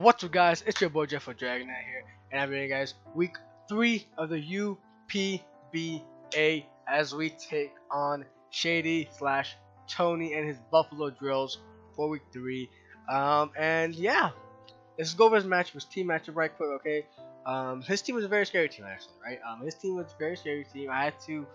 What's up, guys? It's your boy Jeff for Dragonite here, and I'm here, guys. Week 3 of the UPBA as we take on Shady slash Tony and his Buffalo Drills for week 3. And yeah, let's go over his matchup, his team matchup right quick, okay? His team was a very scary team, actually, right? His team was a very scary team. I had to,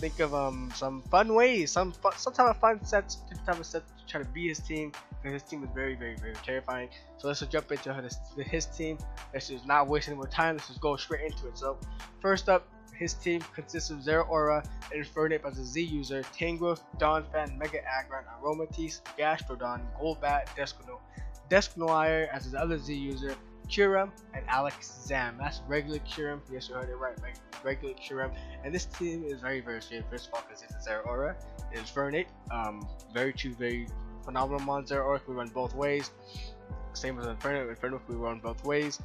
think of some fun ways, some type of fun sets, different type of sets to try to beat his team, because his team was very terrifying. So let's just jump into his team. Let's just not waste any more time. Let's just go straight into it. So first up, his team consists of Zero Aura, Infernape as a Z user, Tangrowth, Donphan, Mega Aggron, Aromatisse, Gastrodon, Golbat, Dusknoir as his other Z user, Kyurem, and Alakazam. That's regular Kyurem. Yes, you heard it right. Regular Kyurem. And this team is very straight. First of all, because it's a Zero Aura, it's Infernape. Very phenomenal mon. Zero Aura we run both ways. Same as Infernape. Infernape we run both ways.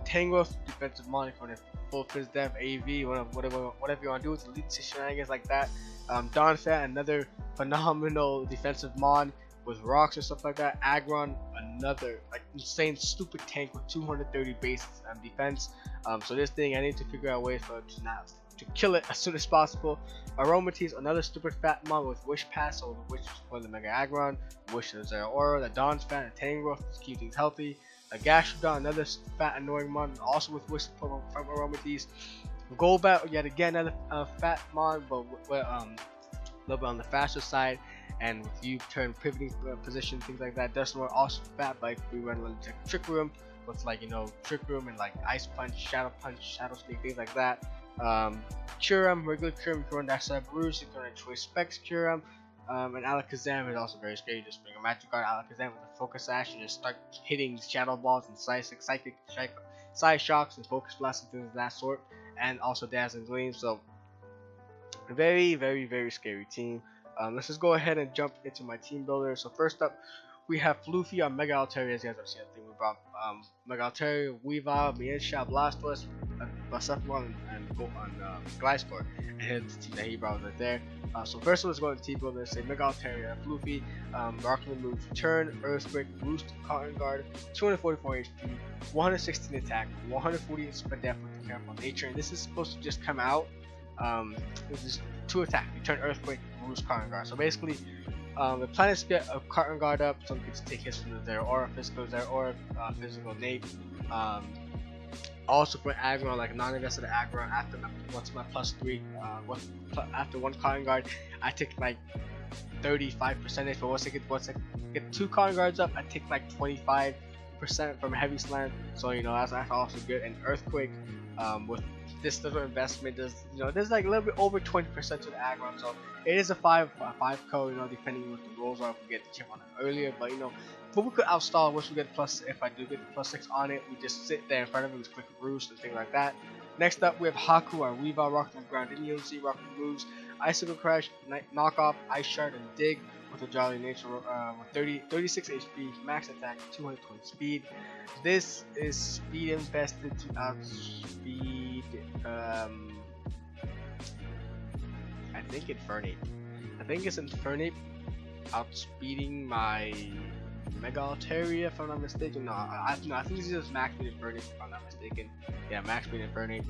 Tangrowth, defensive mon, for full fizz def, AV, whatever you want to do with elite shenanigans like that. Donphan, another phenomenal defensive mon with rocks or stuff like that. Aggron, another like insane stupid tank with 230 base defense. So this thing, I need to figure out ways for to kill it as soon as possible. Aromatisse, another stupid fat mon with Wish Pass, so the Wish for the Mega Aggron, Wish the Zero Aura, the Donphan, the Tangrowth to keep things healthy. A Gastrodon, another fat annoying mon, also with Wish from Aromatisse. Golbat, yet again another fat mon, but a little bit on the faster side, and with U-turn, pivoting position, things like that. Dusknoir also fat, but we run like Trick Room with Trick Room and like Ice Punch, Shadow Sneak, things like that. Kyurem, regular Kyurem, you can run that side Bruce, you can run Choice Specs Kyurem. And Alakazam is also very scary. You just bring a Magic Guard Alakazam with a Focus Sash and just start hitting Shadow Balls and Side Shocks and Focus Blasts and things of that sort, and also Dazzling Gleam. So very scary team. Let's just go ahead and jump into my team builder. So first up, we have Floofy on Mega Altaria. As you guys have seen, I think we brought Mega Altaria, Weavile, Mienshao, Blastoise, Blacephalon, and Gliscor. And his team that he brought right there. So first let's go into team builder. Say Mega Altaria, Floofy, Rockland moves, Turn, Earthquake, Roost, Cotton Guard, 244 HP, 116 attack, 140 speed def with the Careful Nature. And this is supposed to just come out. This is 2 attack. You turn Earthquake, Roost, Cotton Guard. So basically, the plan is to get a Cotton Guard up, so we can take hits from the Zero Aura, Physical Zero Aura, Physical Nate. Also for Aggron, like non-invested Aggron, after what's my +3, after 1 Cotton Guard, I take like 35%. But once I get 2 Cotton Guards up, I take like 25% from Heavy Slam. So that's also good. And Earthquake, with this little investment, there's like a little bit over 20% to the Aggron. So it is a 5 code, depending on what the rolls are. If we get the chip on it earlier, but we could outstall once we get if I do get the +6 on it, we just sit there in front of it with quick Roost and things like that. Next up, we have Haku, our Weavile, Rock on the Ground, UNC, Rock moves, Icicle Crash, Knockoff, Ice Shard, and Dig with a Jolly Nature with 36 HP, max attack, 220 speed. This is speed invested to outspeed, I think it's Infernape outspeeding my Mega Altaria, if I'm not mistaken. No, I think this is max speed Infernape, if I'm not mistaken. Yeah, max speed Infernape.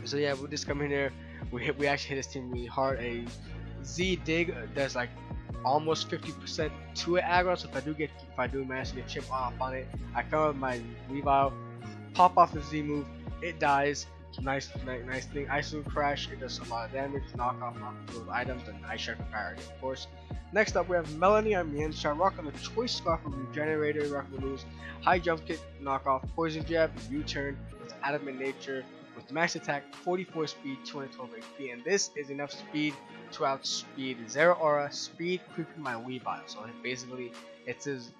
So yeah, we'll just come in here. We actually hit this team really hard. A Z Dig that's like almost 50% to it aggro. So if I do manage to get chip off on it, I come up with my Weavile, pop off the Z move, it dies. Nice thing. Icicle Crash, it does a lot of damage. Knock off those items, and Ice Shard priority, of course. Next up, we have Melanie on Mienshao, Rock on the Choice Scarf with Regenerator, Rock on the moves, High Jump Kick, Knock Off, Poison Jab, U-Turn with Adamant Nature, with max attack, 44 speed, 212 HP, and this is enough speed to outspeed Zero Aura, speed creeping my Weavile. So basically, it's his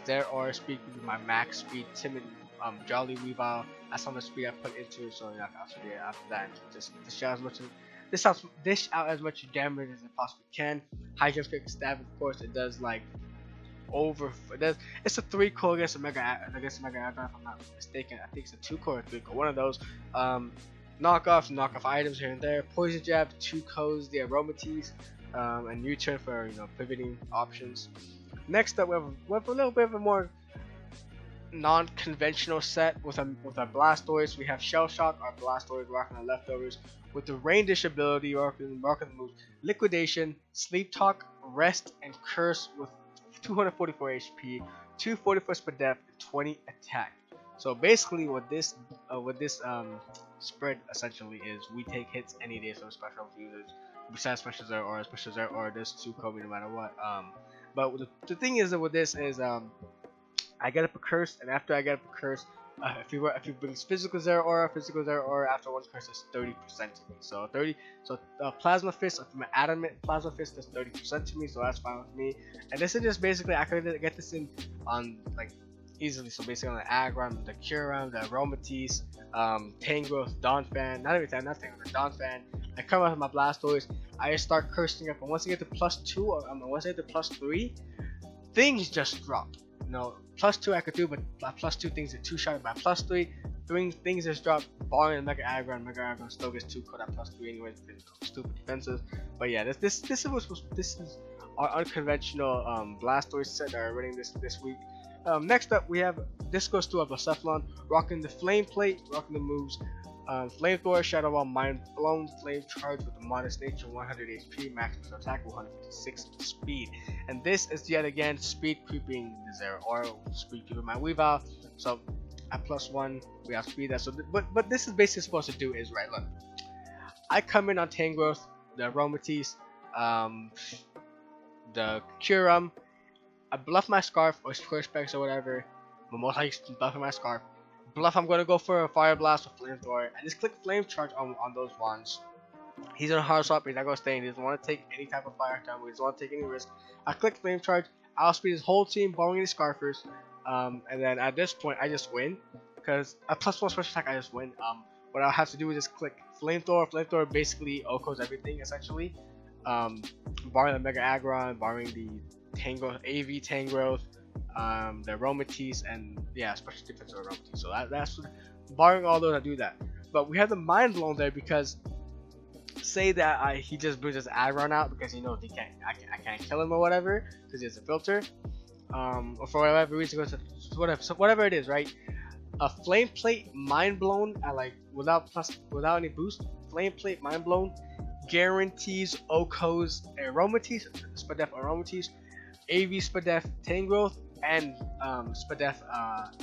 Zero Aura speed creeping my max speed, timid Jolly Weavile. That's how much speed I put into it, so you're not gonna outspeed it after that. Just dish out as much damage as it possibly can. High Jump Kick, Stab, of course, it does like it's a 3 core against a Mega Aggron, if I'm not mistaken. I think it's a 2 core or 3 core, one of those. Knock off items here and there. Poison Jab, 2 codes, the Aromatisse, and U-turn for pivoting options. Next up, we have a little bit of a more non-conventional set with our Blastoise. We have Shell Shock, our Blastoise rocking our leftovers with the Rain Dish ability, rocking the moves Liquidation, Sleep Talk, Rest, and Curse with 244 HP, 244 speed depth, and 20 attack. So basically, what this spread essentially is, we take hits any day from special users. Besides special Zero or this 2 Kobe no matter what. But the thing is that with this is I get up a curse, and after I get up a curse, if you bring physical Zero Aura after one curse is 30% to me. So Plasma Fist, if I'm adamant Plasma Fist, is 30% to me, so that's fine with me. And this is just basically I could get this in on like easily. So basically on the Aggron, the Kyurem, the Aromatisse, Tangrowth, Donphan, the Donphan. I come out with my Blastoise, I just start cursing up, and once I get to +2 or once I get to +3, things just drop. You know, +2 I could do, but +2 things are 2-shot. By +3, things just drop. Barring the Mega Aggron still gets 2 caught at +3 anyway because it's stupid defenses. But yeah, this is our unconventional Blastoise set that are running this week. Next up, we have this goes to a Blacephalon, rocking the Flame Plate, rocking the moves Flamethrower, Shadow Ball, Mind Blown, Flame Charge with a Modest Nature, 100 HP, maximum attack, 156 speed. And this is yet again speed creeping the Zero or speed creeping my Weavile. So at +1 we have speed. So but this is basically supposed to do is right. Look, I come in on Tangrowth, the Aromatisse, the Kyurem. I bluff my Scarf or Square Specs or whatever, but most likely bluffing my Scarf. Bluff, I'm gonna go for a Fire Blast or Flamethrower. I just click Flame Charge on those ones. He's on a hard swap, he's not gonna stay in. He doesn't want to take any type of fire time, he doesn't want to take any risk. I click Flame Charge, I'll speed his whole team, borrowing the Scarfers. And then at this point, I just win. Because at +1 special attack, I just win. What I'll have to do is just click Flamethrower. Flamethrower basically OHKOs everything, essentially. Barring the Mega Aggron, barring the Tangrowth, AV Tangrowth, the Aromatisse, and yeah, special defense of Aromatisse. So that's barring all those, I do that. But we have the Mind Blown there because say that he just brings his Aggron out because he knows I can't kill him or whatever because he has a filter, or for whatever reason, whatever it is, right? A Flame Plate Mind Blown at like without any boost, Flame Plate Mind Blown guarantees OHKOs Aromatisse, Spadef Aromatisse, AV Spadef Tangrowth, and Spadef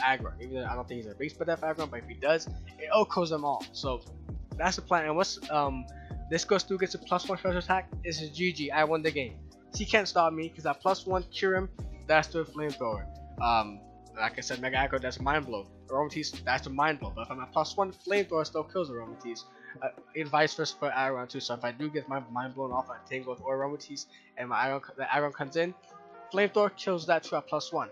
Aggron. Even though I don't think he's a big Spadef Aggron, but if he does, it OHKOs them all. So that's the plan. And once this goes through, gets a +1 special attack, this is GG. I won the game. He can't stop me because at +1 Kyurem, that's the Flamethrower. Like I said, Mega Aggro, that's Mind Blow. Aromatisse, that's the Mind Blow. But if I'm at +1, Flamethrower still kills Aromatisse. And vice versa for Aggron too. So if I do get my Mind Blown off at Tangrowth or Aromatisse, and the Aggron comes in, Flamethrower kills that too at +1.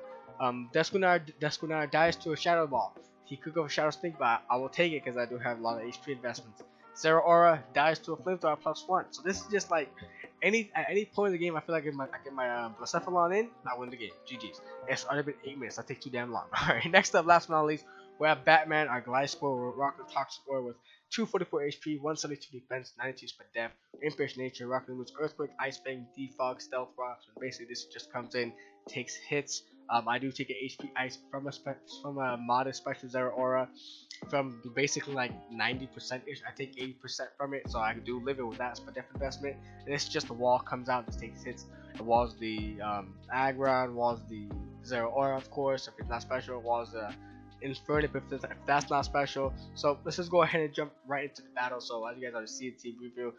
Desquinard dies to a Shadow Ball. He could go for Shadow Stink, but I will take it because I do have a lot of HP investments. Zero Aura dies to a Flamethrower at +1. So this is just like at any point in the game, I feel like I get my Blacephalon in, I win the game. GG's. It's already been 8 minutes. That takes too damn long. Alright, next up, last but not least, we have Batman, our Gliscor, Rocket Toxic Ore with 244 HP, 172 defense, 92 speed depth, Imperish Nature, Rocket Moves, Earthquake, Ice Fang, Defog, Stealth Rock. So basically, this just comes in, takes hits. I do take an HP Ice from a modest special Zero Aura, from basically like 90% ish. I take 80% from it, so I do live it with that speed depth investment. And it's just the wall comes out, just takes hits. The wall's the Aggron, wall's the Zero Aura, of course. If it's not special, wall's the Infernape if that's not special. So let's just go ahead and jump right into the battle. So as you guys already see the team review,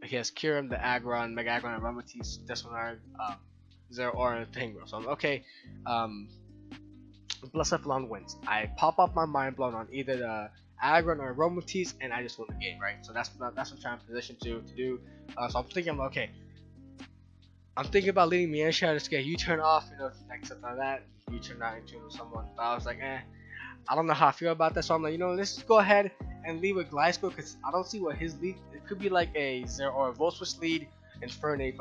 he has Kyurem, the Aggron, Mega Aggron, and Aromatisse, Desquinard, Zero Aura, and Tangrowth. So I'm okay. Blacephalon wins. I pop off my Mind Blown on either the Aggron or Aromatisse, and I just win the game, right? So that's what I'm trying to position to do. So I'm thinking, okay, I'm thinking about leading Mienshao, just get U-turn off, you know, like something like that. U-turn out into someone. But I was like, I don't know how I feel about that. So I'm like, you know, let's just go ahead and lead with Gliscor because I don't see what his lead. It could be like a Zero or a Volt Switch lead, Infernape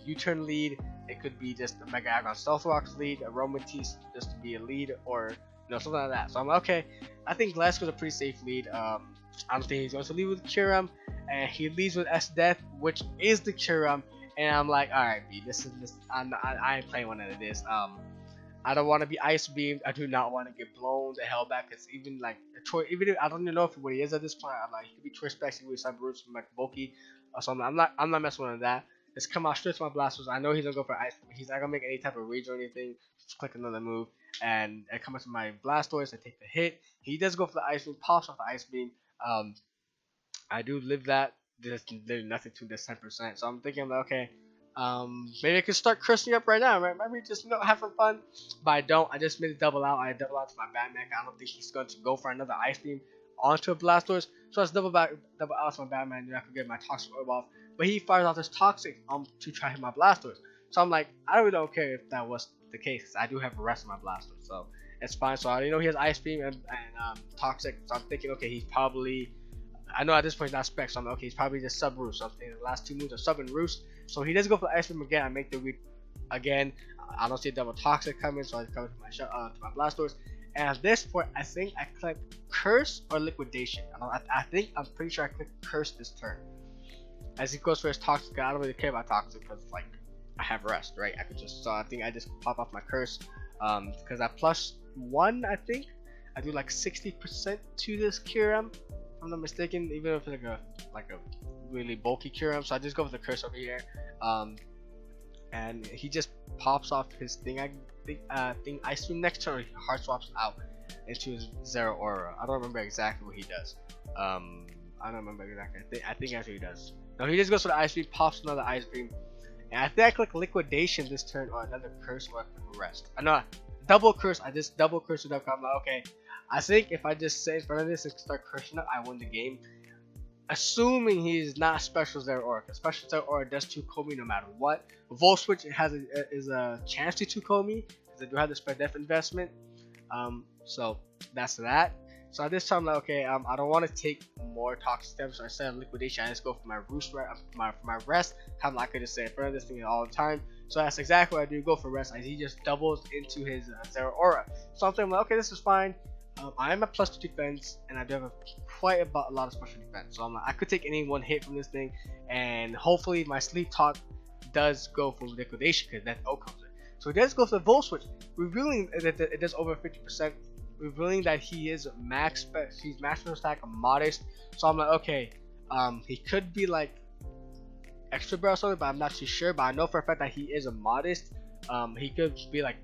U-turn lead. It could be just the Mega Aggron Stealth Rocks lead, Aromatisse just to be a lead, or you know, something like that. So I'm like, okay. I think Gliscor's a pretty safe lead. I don't think he's going to lead with Kyurem, and he leads with S-Death, which is the Kyurem. And I'm like, alright, B, I ain't playing one of this. I don't want to be ice beamed. I do not want to get blown the hell back. It's even like even if I don't even know if what he is at this point. I'm like he could be Choice Specs, he could be Cyber Roots from like bulky or something. I'm not messing with that. Just come out straight to my Blasters. I know he's gonna go for ice. He's not gonna make any type of rage or anything. Just click another move and I come into my Blastoise. I take the hit. He does go for the ice beam. Pops off the ice beam. Um, I do live that. There's literally nothing to this 10%. So I'm thinking, like, okay, maybe I could start cursing up right now, right? Maybe just have some fun. But I don't. I just made a double out. I double out to my Batman. I don't think he's going to go for another Ice Beam onto a Blastoise. So I just double out to my Batman, and I could get my Toxic Orb off. But he fires out this Toxic to try hit my Blastoise. So I'm like, I really don't care if that was the case. I do have the rest of my Blastoise, so it's fine. So I already know he has Ice Beam and Toxic. So I'm thinking, okay, he's probably. I know at this point he's not Spec, so I'm like, okay, he's probably just Sub Roost. So I'm thinking the last two moves are Sub and Roost. So he does go for the Ice Beam again. I make the read again. I don't see a double Toxic coming, so I come to my Blastoise. And at this point, I think I click Curse or Liquidation. I'm pretty sure I click Curse this turn. As he goes for his Toxic, I don't really care about Toxic because like I have Rest, right? I could just I think I just pop off my Curse because at +1, I think I do like 60% to this Kyurem. If I'm not mistaken, even if it's like a really bulky Kyurem. So I just go with the Curse over here, and he just pops off his thing. I think Ice Beam next turn. He hard swaps out into his Zero Aura. I don't remember exactly what he does. I don't remember exactly. I think actually he does. No, he just goes for the Ice Beam, pops another Ice Beam, and I think I click Liquidation this turn or another Curse or I click Rest. I know double Curse. I just double Curse it up. I'm like, okay. I think if I just sit in front of this and start cursing up, I win the game. Assuming he's not Special Zero Aura, because Special Zero Aura does 2-Ko me no matter what. Volt Switch is a chance to 2-Ko me, because I do have the Spread Def investment. So that's that. So at this time, like, okay, I don't want to take more Toxic Steps, so instead of Liquidation, I just go for my Roost, for my Rest. Kind of like I just say in front of this thing all the time. So that's exactly what I do. Go for Rest, as he just doubles into his Zero Aura. So I'm thinking, like, okay, this is fine. I am at +2 defense, and I do have quite a lot of special defense. So I'm like, I could take any one hit from this thing, and hopefully my Sleep Talk does go for Liquidation because that O comes in. So it does go for the Volt Switch, revealing that it does over 50%, revealing that he is max special attack modest. So I'm like, okay, he could be like extra barrel or something, but I'm not too sure. But I know for a fact that he is a modest. He could be like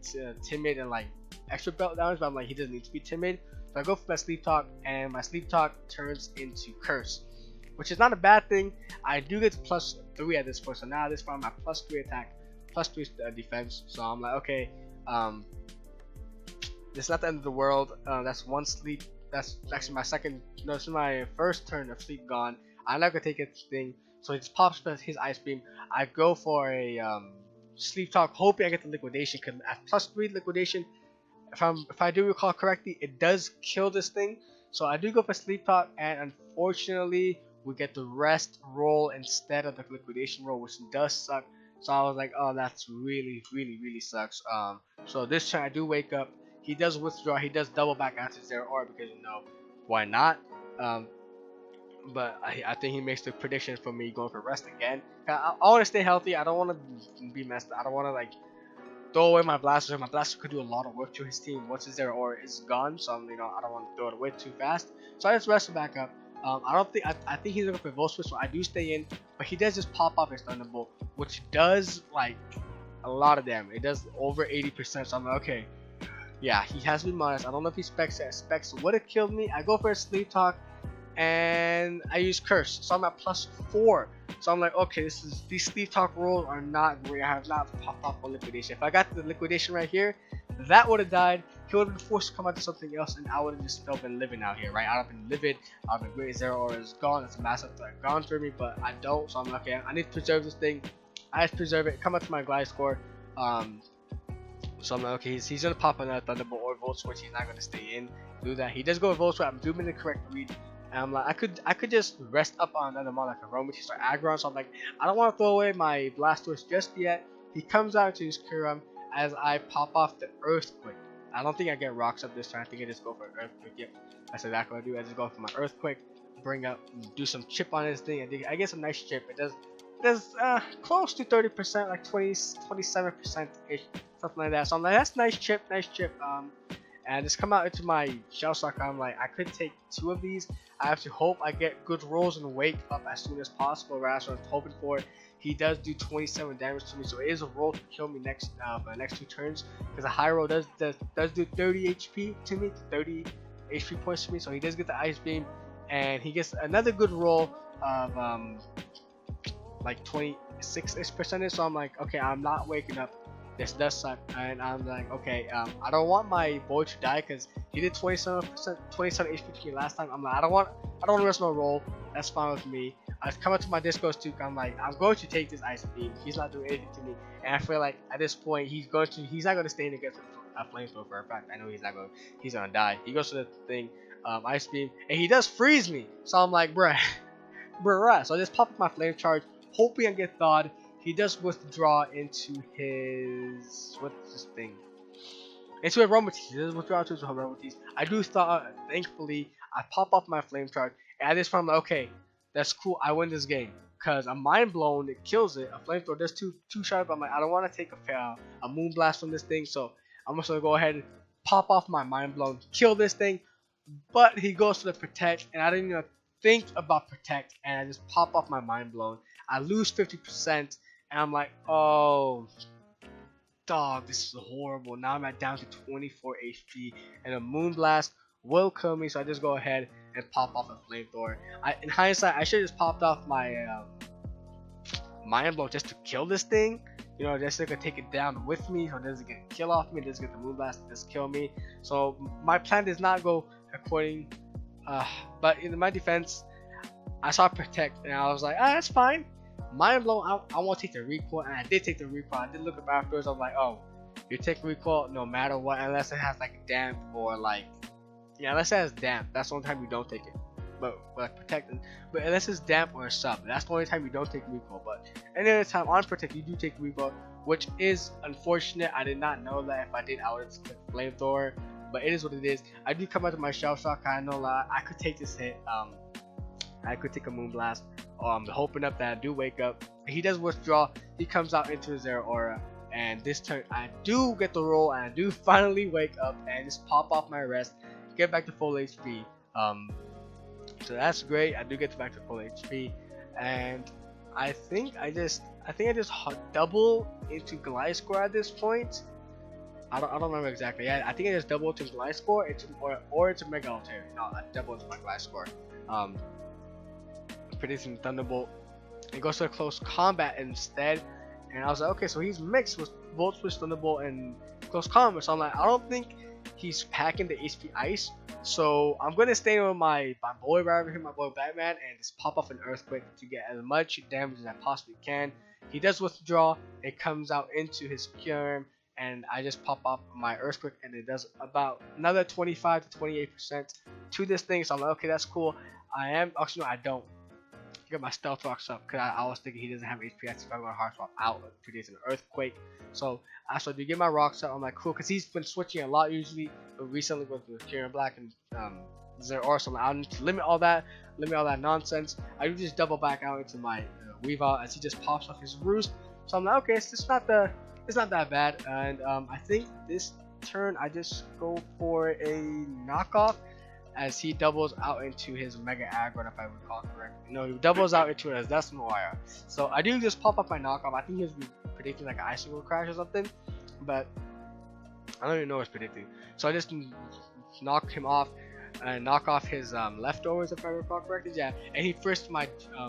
timid and like extra belt damage, but I'm like, he doesn't need to be timid. So I go for my Sleep Talk, and my Sleep Talk turns into Curse, which is not a bad thing. I do get to +3 at this point, so now at this point I'm at +3 attack, +3 defense. So I'm like, okay, this is not the end of the world. That's one sleep. That's actually my second. No, this is my first turn of sleep gone. I'm not gonna take his thing, so he just pops his Ice Beam. I go for a Sleep Talk, hoping I get the Liquidation, because at +3 Liquidation, if I do recall correctly, it does kill this thing. So I do go for Sleep Talk, and unfortunately we get the Rest roll instead of the Liquidation roll, which does suck. So I was like, oh, that's really sucks. So this turn I do wake up. He does withdraw. He does double back after Zero Aura because, you know, why not? But I think he makes the prediction for me going for Rest again. I want to stay healthy. I don't want to be messed up. I don't want to like throw away my Blaster. My Blaster could do a lot of work to his team once his Zero Aura is gone. So you know, I don't want to throw it away too fast. So I just rest him back up. I think he's looking for Volt Switch, so I do stay in. But he does just pop off his Thunderbolt, which does like a lot of damage. It does over 80%. So I'm like, okay, yeah, he has to be modest. I don't know if he specs it. Specs would have killed me. I go for a Sleep Talk, and I use Curse, so I'm at +4. So I'm like, okay, these Sleep Talk rolls are not great. I have not popped off on Liquidation. If I got the Liquidation right here, that would have died. He would have been forced to come out to something else, and I would have just still been living out here, right? I'd have been livid. I'd been great. Zero Aura is gone. It's a massive threat gone for me, but I don't. So I'm like, okay, I need to preserve this thing. I just preserve it. Come out to my Glide Score. So I'm like, okay, he's gonna pop another Thunderbolt or Volt Switch. He's not gonna stay in. Do that. He does go with Volt Switch. I'm doing the correct read. And I'm like, I could just rest up on another mon like a Aromatisse or Aggron. So I'm like, I don't want to throw away my Blastoise just yet. He comes out to his Kyurem as I pop off the Earthquake. I don't think I get rocks up this time. I think I just go for an Earthquake. Yep, that's exactly what I do. I just go for my Earthquake, bring up, do some chip on this thing. I get some nice chip. It does close to 30%, like 27% ish. something like that. So I'm like, that's nice chip, nice chip. And I just come out into my shell shock. I'm like, I could take 2 of these. I have to hope I get good rolls and wake up as soon as possible. Right, so I'm hoping for. He does do 27 damage to me, so it is a roll to kill me next my next 2 turns. Because a high roll does do 30 HP to me, 30 HP points to me. So he does get the ice beam, and he gets another good roll of like 26ish percentage. So I'm like, okay, I'm not waking up. This does suck, and I'm like, okay, I don't want my boy to die because he did 27 HP to me last time. I'm like, I don't want to risk my roll. That's fine with me. I come up to my disco too. I'm like, I'm going to take this ice beam. He's not doing anything to me, and I feel like at this point he's not going to stay in against a flamethrower for a fact. I know he's gonna die. He goes to the thing, ice beam, and he does freeze me. So I'm like, bruh. So I just pop up my flame charge, hoping I get thawed. He does withdraw into his what's this thing? Into aromatise. He does withdraw into his aromatise. I do thaw. Thankfully, I pop off my flame charge, and at this point I'm like, okay, that's cool. I win this game because I'm mind blown. It kills it. A flamethrower does two shots. But I'm like, I don't want to take a moon blast from this thing, so I'm just gonna go ahead and pop off my mind blown, kill this thing. But he goes for the protect, and I didn't even think about protect, and I just pop off my mind blown. I lose 50%. And I'm like, oh, dog, this is horrible. Now I'm down to 24 HP, and a Moonblast will kill me. So I just go ahead and pop off a flamethrower. In hindsight, I should have just popped off my Mind Blow just to kill this thing. You know, just so I could take it down with me, so it doesn't get kill off me, it doesn't get the Moonblast to just kill me. So my plan does not go according. But in my defense, I saw protect, and I was like, that's fine. Mind Blow, I want to take the recoil, and I did take the recoil. I did look up afterwards. I'm like, oh, you take recoil no matter what, unless it has like damp or like, yeah, unless it has damp. That's the only time you don't take it. But like protect, but unless it's damp or a sub, that's the only time you don't take recoil. But any other time on protect, you do take recoil, which is unfortunate. I did not know that. If I did, I would have clicked flamethrower. But it is what it is. I do come out to my shell shock. I know I could take this hit. I could take a Moonblast. Hoping up that I do wake up. He does withdraw. He comes out into his air aura, and this turn I do get the roll, and I do finally wake up and just pop off my rest, get back to full HP. So that's great. I do get back to full HP, and I think I just double into Gliscor at this point. I don't remember exactly. Yeah, I think I just double into Gliscor or into Mega Altair. No, I double into my Gliscor. Predicting Thunderbolt. It goes to a close combat instead, and I was like, okay, so he's mixed with Volt Switch, Thunderbolt, and close combat. So I'm like, I don't think he's packing the HP Ice, so I'm gonna stay with my boy right over here, my boy Batman, and just pop off an Earthquake to get as much damage as I possibly can. He does withdraw. It comes out into his Kyurem, and I just pop off my Earthquake, and it does about another 25 to 28% to this thing. So I'm like, okay, that's cool. Actually, no, I don't. Get my stealth rocks up because I was thinking he doesn't have HP. I think I'm gonna hard swap out produce an Earthquake. So I started to get my rocks up. I'm like, cool, because he's been switching a lot usually, but recently with Kyurem Black and Zeraora, so I need to limit all that nonsense. I do just double back out into my Weavile as he just pops off his roost. So I'm like, okay, it's not that bad. And I think this turn I just go for a knockoff, as he doubles out into his Mega Aggro, if I recall correctly. No, he doubles out into his Decimal Wire. So I do just pop up my knockoff. I think he was predicting like an Icicle Crash or something, but I don't even know what he's predicting. So I just knock him off and knock off his leftovers, if I recall correctly. Yeah, and he frisked my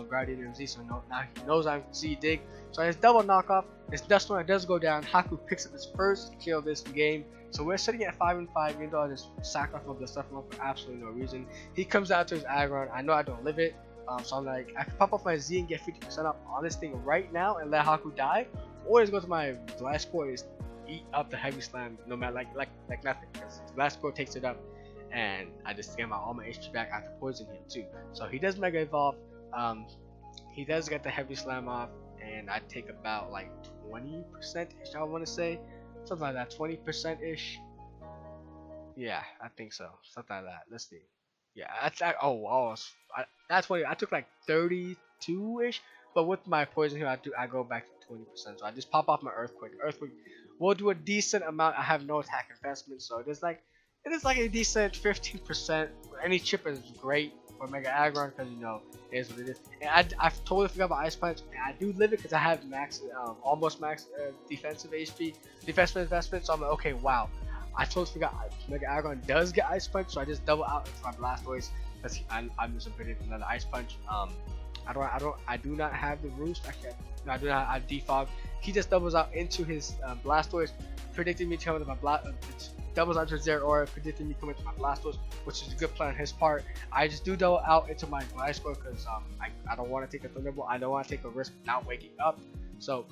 Guardian MZ, so now he knows I'm Z-Dig. So I just double knock off. His Dust One does go down. Haku picks up his first kill this game. So we're sitting at 5-5, even though I just sacrificed the stuff for absolutely no reason. He comes out to his aggro. I know I don't live it, so I'm like, I can pop off my Z and get 50% off on this thing right now and let Haku die, or just go to my Gliscor and just eat up the heavy slam, no matter like nothing. Because Gliscor takes it up, and I just get all my HP back after poison him too. So he does Mega Evolve. He does get the heavy slam off, and I take about like 20%ish. I want to say. Something like that, 20%ish. Yeah, I think so. Something like that. Let's see. Yeah, that's 20. I took like 32ish. But with my poison here, I go back to 20%. So I just pop off my earthquake. Earthquake will do a decent amount. I have no attack investment, so it is like a decent 15%. Any chip is great for Mega Aggron because it is what it is. And I totally forgot about Ice Punch. And I do live it because I have max, almost max defensive HP, defensive investment. So I'm like, okay, wow. I totally forgot Mega Aggron does get Ice Punch, so I just double out into my Blastoise because I'm just predicting another Ice Punch. I do not have the Roost. Actually, no, I do not have Defog. He just doubles out into his Blastoise, predicting me coming to my doubles out to his Zeraora, predicting me coming to my Blastoise, which is a good plan on his part. I just do double out into my Ice Core because I don't want to take a Thunderbolt. I don't want to take a risk of not waking up. So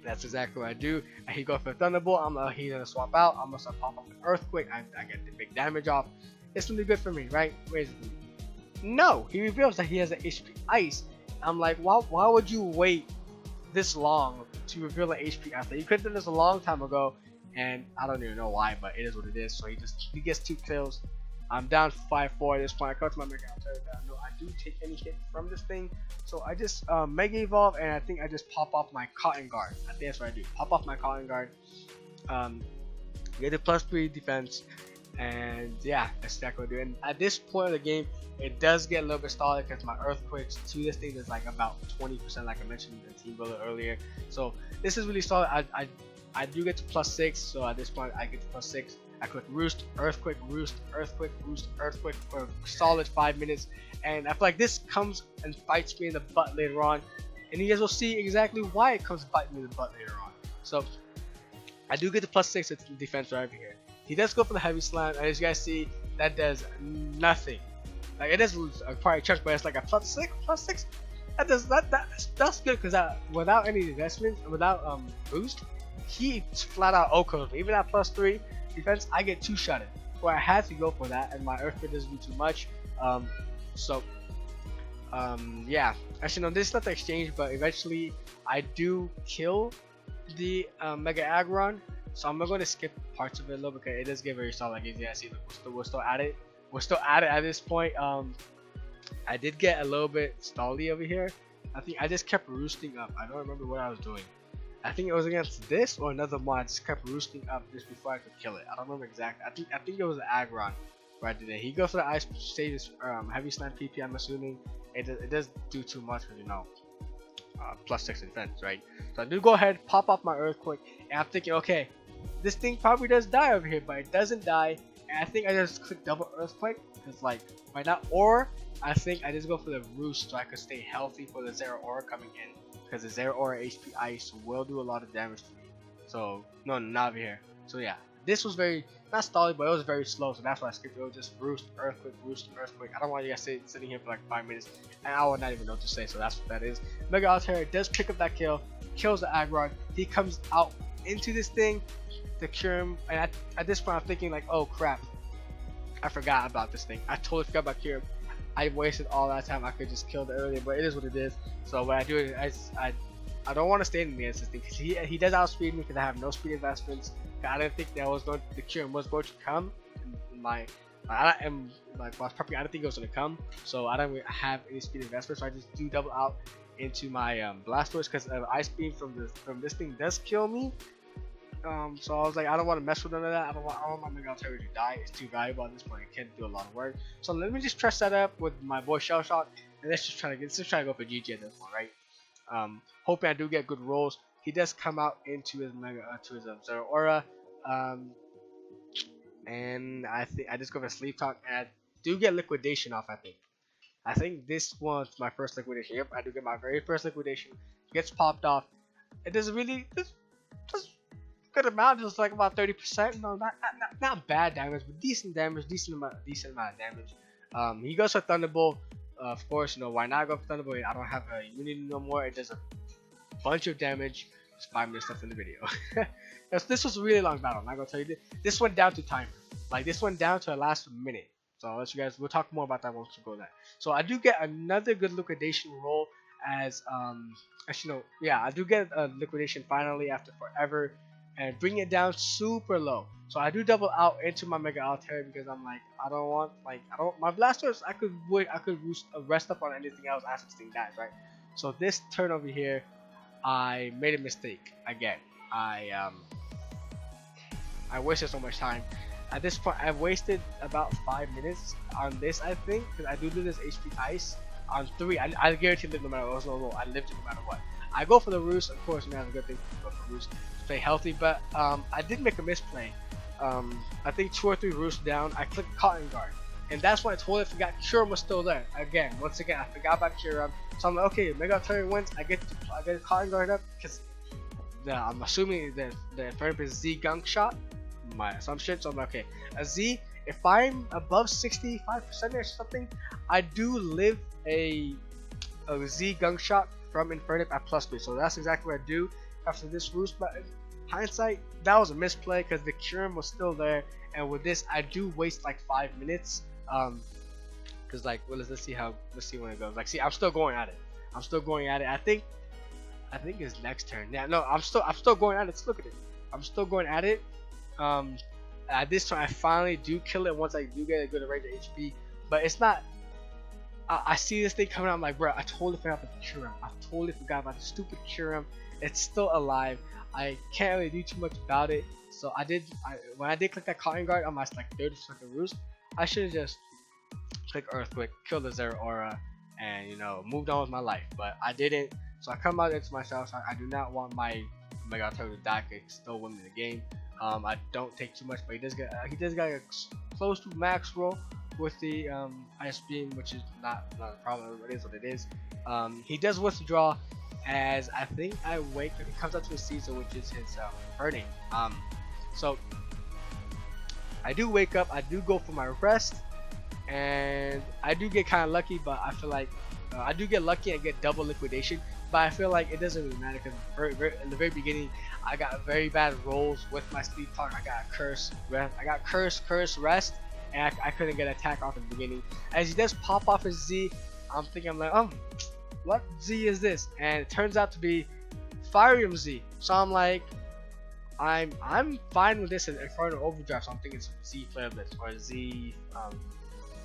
that's exactly what I do. And he goes for a Thunderbolt. He's gonna swap out. I'm gonna pop up an Earthquake. I get the big damage off. It's gonna be good for me, right? Where is it? No, he reveals that he has an HP Ice. I'm like, why would you wait this long to reveal an HP Ice? You could have done this a long time ago, and I don't even know why, but it is what it is. So he gets 2 kills. I'm down 5-4 at this point. I come to my Mega Evolve. I know I do take any hit from this thing, so I just Mega Evolve, and I think I just pop off my Cotton Guard. I think that's what I do. Pop off my Cotton Guard. Get the +3 defense. And yeah, that's exactly what I do. And at this point of the game, it does get a little bit stalled because my earthquakes to this thing is like about 20%, like I mentioned in the team builder earlier. So this is really stalled. I do get to +6, so at this point I get to +6. I click Roost, Earthquake, Roost, Earthquake, Roost, Earthquake for a solid 5 minutes. And I feel like this comes and bites me in the butt later on. And you guys will see exactly why it comes biting me in the butt later on. So I do get the +6 at defense right over here. He does go for the heavy slam, and as you guys see, that does nothing. Like, it does lose a probably chunk, but it's like a +6. That's good because without any investment, without boost, he flat out OHKOs me. Even at +3 defense, I get 2-shotted. Where I had to go for that, and my earthquake doesn't do too much. Yeah. Actually, no, this is not the exchange, but eventually I do kill the Mega Aggron. So I'm going to skip parts of it a little because it does get very solid. Like, yeah, see, look, we're still at it. We're still at it at this point. I did get a little bit stally over here. I think I just kept roosting up. I don't remember what I was doing. I think it was against this or another one. I just kept roosting up just before I could kill it. I don't remember exactly. I think it was the Aggron where I did it. He goes for the ice stages, heavy slam PP. I'm assuming it does do too much because +6 defense, right? So I do go ahead, pop off my earthquake, and I'm thinking, okay, this thing probably does die over here, but it doesn't die. And I think I just click double earthquake because like right now, or I think I just go for the roost so I could stay healthy for the Zeraora coming in because the Zeraora HP Ice will do a lot of damage to me. So no, not over here. So yeah, this was very not stally, but it was very slow. So that's why I skipped it. It was just roost, earthquake, roost, earthquake. I don't want you guys sitting here for like 5 minutes, and I would not even know what to say. So that's what that is. Mega Altair does pick up that kill, kills the Aggron. He comes out into this thing to cure him, and at this point I'm thinking like, oh crap, I forgot about this thing. I totally forgot about cure him. I wasted all that time. I could just kill it earlier, but it is what it is. So what I do is I don't want to stand against this thing because he does outspeed me because I have no speed investments. I didn't think that the cure was going to come. I didn't think it was going to come. So I don't have any speed investments. So I just do double out into my Blastoise because Ice Beam from this thing does kill me. So I was like, I don't want to mess with none of that. I don't want my Mega Altair to die. It's too valuable at this point. It can't do a lot of work. So let me just trust that up with my boy Shell Shock, and let's just try to go for GG at this one, right? Hoping I do get good rolls. He does come out into his Zeraora, and I think I just go for Sleep Talk, and I do get liquidation off. I think this was my first liquidation. Yep, I do get my very first liquidation. Gets popped off. It does really just good amount, just like about 30%. No, not bad damage, but decent damage, decent amount of damage. He goes for Thunderbolt. Of course, why not go for Thunderbolt? I don't have a immunity no more. It does a bunch of damage. It's 5 minutes left in the video. This was a really long battle. I'm not gonna tell you this. This went down to timer. Like this went down to the last minute. So I'll let you guys. We'll talk more about that once we go there. So I do get another good liquidation roll as actually no, yeah, I do get a liquidation finally after forever, and bring it down super low. So I do double out into my Mega Altair because I'm like, I don't want my Blastoise. I could rest up on anything else after this thing dies, right? So this turn over here, I made a mistake again. I wasted so much time. At this point, I've wasted about 5 minutes on this, I think, because I do this HP Ice on 3. I guarantee live no matter what. I lived it no matter what. I go for the Roost, of course, man, that's a good thing to go for Roost, stay healthy, but I did make a misplay. I think 2 or 3 Roosts down, I clicked Cotton Guard, and that's when I totally forgot Kyurem was still there. Once again, I forgot about Kyurem, so I'm like, okay, Mega Turn wins, I get Cotton Guard up, because I'm assuming the Infernape is Z Gunk Shot, my assumption, so I'm like, okay, a Z, if I'm above 65% or something, I do live a Z Gunk Shot from Infernape at +3, so that's exactly what I do after this Roost. But in hindsight, that was a misplay because the Kyurem was still there, and with this I do waste like 5 minutes, because like, well, let's see when it goes. Like, see, I'm still going at it. I think his next turn. Yeah, no, I'm still going at it. Let's look at it. I'm still going at it. At this time I finally do kill it once I do get a good range of HP, but it's not. I see this thing coming out, I'm like, bro, I totally forgot about the Kyurem. I totally forgot about the stupid Kyurem. It's still alive. I can't really do too much about it. So when I did click that Cotton Guard on my like 30-second Roost, I should have just clicked Earthquake, killed the Zero Aura, and moved on with my life. But I didn't. So I come out into myself. I do not want my Mega Turtle to die. It still win me the game. I don't take too much, but he does get a close to max roll with the Ice Beam, which is not a problem. It is what it is. He does withdraw, as I think I wake up. He comes out to his Caesar, which is his burning. So I do wake up. I do go for my rest, and I do get kind of lucky. But I feel like I do get lucky and get double liquidation. But I feel like it doesn't really matter because in the very beginning, I got very bad rolls with my Sleep Talk. I got curse, rest, and I couldn't get attack off in the beginning. As he does pop off his Z, I'm thinking, I'm like, what Z is this? And it turns out to be Firium Z. So I'm like, I'm fine with this in Inferno Overdrive. So I'm thinking it's Z Flare Blitz or Z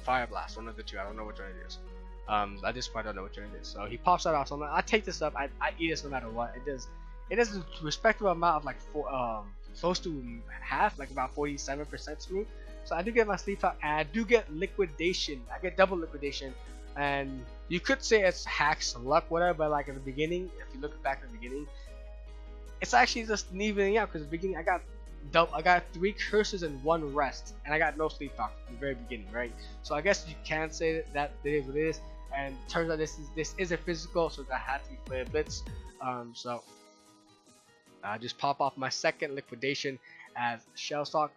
Fire Blast, one of the two. I don't know which one it is. At this point I don't know which one it is. So he pops that off. So I'm like, I take this up. I eat this no matter what. It does a respectable amount of like close to half, like about 47% to me. So I do get my Sleep Talk, and I do get liquidation. I get double liquidation, and you could say it's hacks, luck, whatever. But like in the beginning, if you look back in the beginning, it's actually just evening out, because in the beginning I got 3 curses and 1 rest, and I got no Sleep Talk in the very beginning, right? So I guess you can say that it is what it is. And turns out this is a physical, so that had to be Flare Blitz. So I just pop off my second liquidation as Shell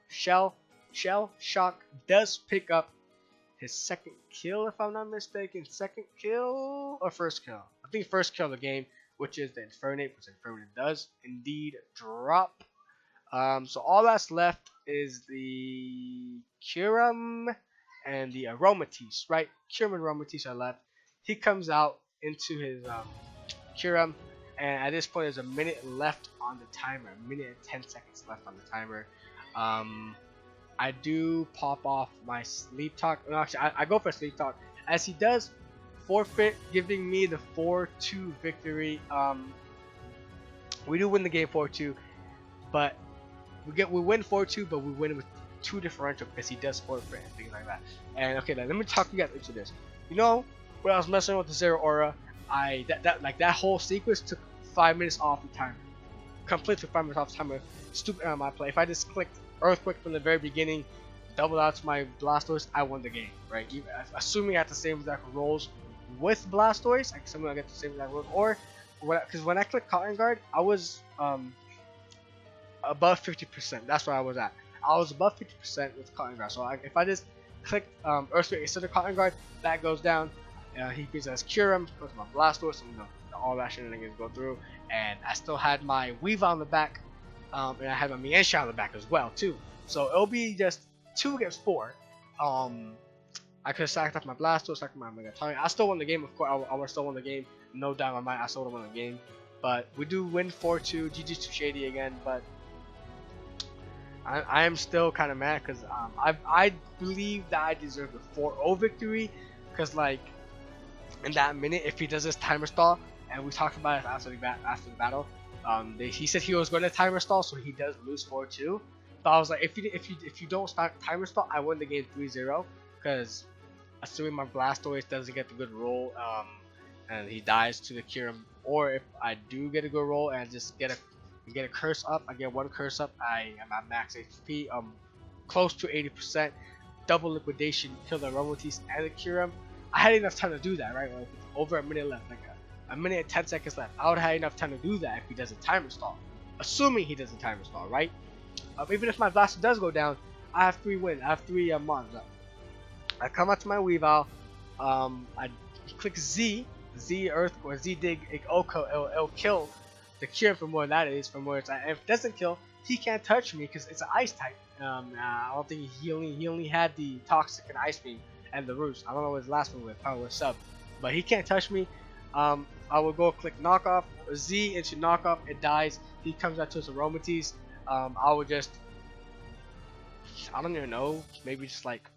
Shock does pick up his second kill, if I'm not mistaken. Second kill or first kill? I think first kill of the game, which is the Infernape, which Infernape does indeed drop. So all that's left is the Kyurem and the Aromatisse, right? Kyurem and Aromatisse are left. He comes out into his Kyurem, and at this point there's a minute left on the timer. A minute and 10 seconds left on the timer. I do pop off my Sleep Talk. No, actually, I go for Sleep Talk, as he does forfeit, giving me the 4-2 victory. We do win the game 4-2, but we win 4-2, but we win with 2 differential because he does forfeit and things like that. And okay, let me talk you guys into this. When I was messing with the Zero Aura, that whole sequence took 5 minutes off the timer. Completely 5 minutes off the timer. Stupid on my play. If I just clicked Earthquake from the very beginning, doubled out to my Blastoise, I won the game, right? Assuming I had the same exact rolls with Blastoise, assuming I get the same exact rolls, or because when I clicked Cotton Guard, I was above 50%. That's where I was at. I was above 50% with Cotton Guard. So if I just click Earthquake instead of Cotton Guard, that goes down. He beats as Kyurem, goes to my Blastoise, and all that shenanigans go through. And I still had my Weavile on the back, and I had my Mienshao on the back as well too. So it'll be just 2 against 4. I could have sacked off my Blastoise, sacked my Mega Tony. I still won the game, of course. I would still won the game, no doubt in my mind. I still would have won the game. But we do win 4-2. GG's to Shady again, but I am still kind of mad because I believe that I deserve the 4-0 victory, because like in that minute, if he does this timer stall, and we talked about it after the battle. He said he was going to timer stall, so he does lose 4-2. But I was like, if you don't start timer stall, I win the game 3-0, because assuming my Blastoise doesn't get the good roll, and he dies to the Kyurem, or if I do get a good roll and just get a curse up, I get one curse up, I am at max HP, close to 80%, double liquidation, kill the Romotis and the Kyurem. I had enough time to do that, right? Like, over a minute left, like a minute and 10 seconds left. I would have had enough time to do that if he doesn't timer stall. Assuming he doesn't timer stall, right? Even if my Blaster does go down, I have 3 wins. I have 3 mons up. I come out to my Weavile. I click Z Earth or Z Dig. It'll kill the Kyurem from where that is. From where it's at. And if it doesn't kill, he can't touch me because it's an Ice type. I don't think he only had the Toxic and Ice Beam and the Roost. I don't know what his last one was. Probably was Sub. But he can't touch me. I will go click knockoff, Z into knockoff, it dies. He comes out to his Aromatisse. I would just, I don't even know, maybe just like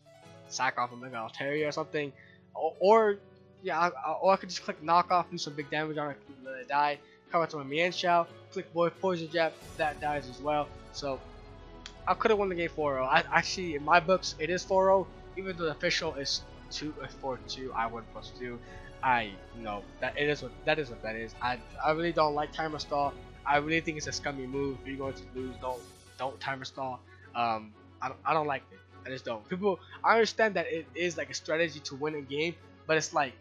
sack off a Mega Altaria or something, or yeah, or I could just click knockoff, do some big damage on it, let it die. Come out to my Mienshao, click Poison Jab, that dies as well. So I could have won the game 4-0. Actually, in my books, it is 4-0, even though the official is 4-2. I won +2. I know that is what that is. I really don't like timer stall. I really think it's a scummy move. If you're going to lose, don't timer stall. I don't like it. I just don't. I understand that it is like a strategy to win a game, but it's like,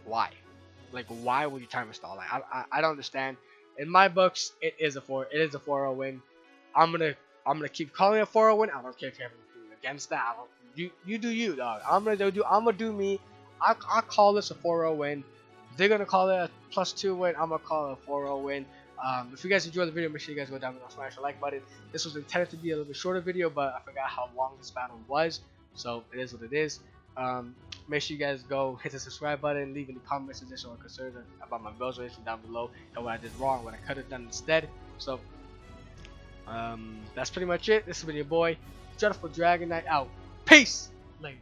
why? Like, why would you timer stall? Like, I don't understand. In my books, it is a 4-0 win. I'm gonna keep calling it a 4-0 win. I don't care if you have anything against that. You do you, dog. I'm gonna do me. I call this a 4-0 win. They're gonna call it a +2 win. I'm gonna call it a 4-0 win. If you guys enjoyed the video, make sure you guys go down below, smash the like button. This was intended to be a little bit shorter video, but I forgot how long this battle was, so it is what it is. Make sure you guys go hit the subscribe button, leave any comments, suggestions, or concerns about my build selection down below, and what I did wrong, what I could have done instead. So that's pretty much it. This has been your boy, Dreadful Dragonite out. Peace. Later.